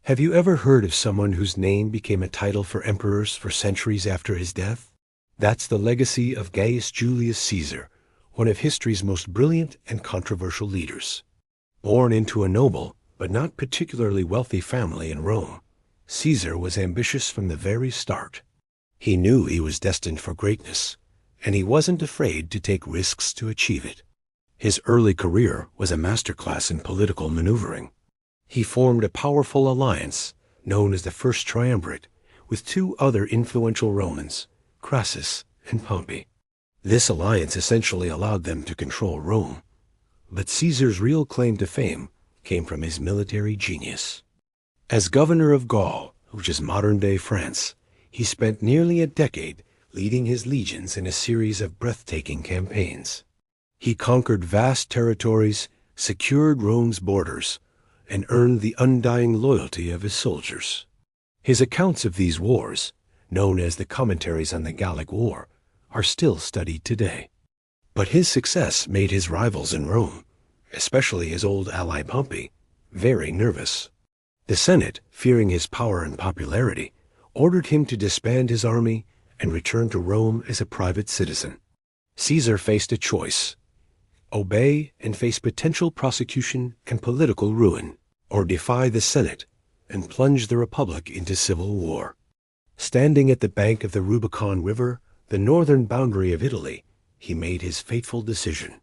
Have you ever heard of someone whose name became a title for emperors for centuries after his death? That's the legacy of Gaius Julius Caesar, one of history's most brilliant and controversial leaders. Born into a noble, but not particularly wealthy family in Rome, Caesar was ambitious from the very start. He knew he was destined for greatness, and he wasn't afraid to take risks to achieve it. His early career was a masterclass in political maneuvering. He formed a powerful alliance, known as the First Triumvirate, with two other influential Romans, Crassus and Pompey. This alliance essentially allowed them to control Rome. But Caesar's real claim to fame came from his military genius. As governor of Gaul, which is modern-day France, he spent nearly a decade leading his legions in a series of breathtaking campaigns. He conquered vast territories, secured Rome's borders, and earned the undying loyalty of his soldiers. His accounts of these wars, known as the Commentaries on the Gallic War, are still studied today. But his success made his rivals in Rome, especially his old ally Pompey, very nervous. The Senate, fearing his power and popularity, ordered him to disband his army and return to Rome as a private citizen. Caesar faced a choice: obey and face potential prosecution and political ruin, or defy the Senate and plunge the Republic into civil war. Standing at the bank of the Rubicon River, the northern boundary of Italy, he made his fateful decision.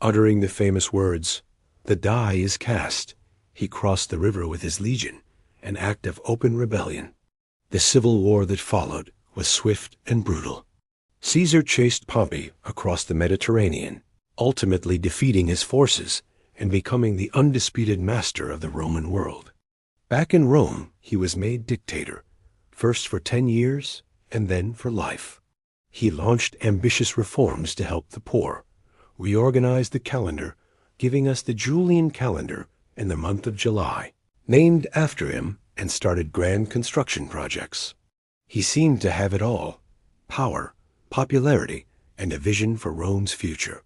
Uttering the famous words, "The die is cast," he crossed the river with his legion, an act of open rebellion. The civil war that followed was swift and brutal. Caesar chased Pompey across the Mediterranean, ultimately defeating his forces and becoming the undisputed master of the Roman world. Back in Rome, he was made dictator, first for 10 years and then for life. He launched ambitious reforms to help the poor, reorganized the calendar, giving us the Julian calendar in the month of July, named after him, and started grand construction projects. He seemed to have it all: power, popularity, and a vision for Rome's future.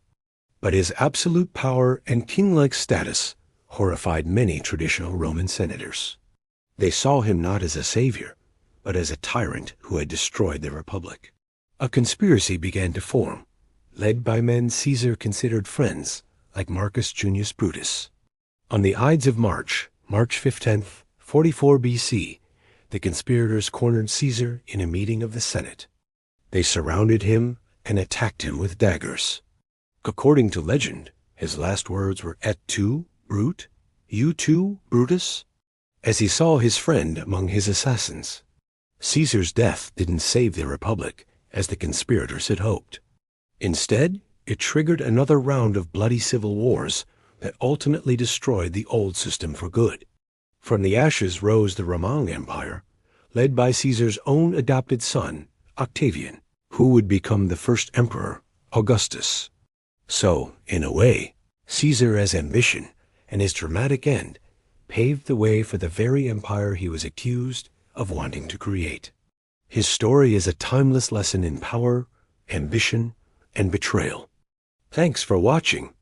But his absolute power and king-like status horrified many traditional Roman senators. They saw him not as a savior, but as a tyrant who had destroyed the Republic. A conspiracy began to form, led by men Caesar considered friends, like Marcus Junius Brutus. On the Ides of March, March 15th, 44 BC, the conspirators cornered Caesar in a meeting of the Senate. They surrounded him and attacked him with daggers. According to legend, his last words were, "Et tu, Brute? You too, Brutus?" as he saw his friend among his assassins. Caesar's death didn't save the Republic, as the conspirators had hoped. Instead, it triggered another round of bloody civil wars that ultimately destroyed the old system for good. From the ashes rose the Roman Empire, led by Caesar's own adopted son, Octavian, who would become the first emperor, Augustus. So, in a way, Caesar's ambition and his dramatic end paved the way for the very empire he was accused of wanting to create. His story is a timeless lesson in power, ambition, and betrayal. Thanks for watching.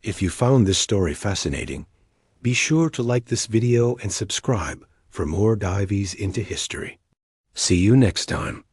If you found this story fascinating, be sure to like this video and subscribe for more dives into history. See you next time.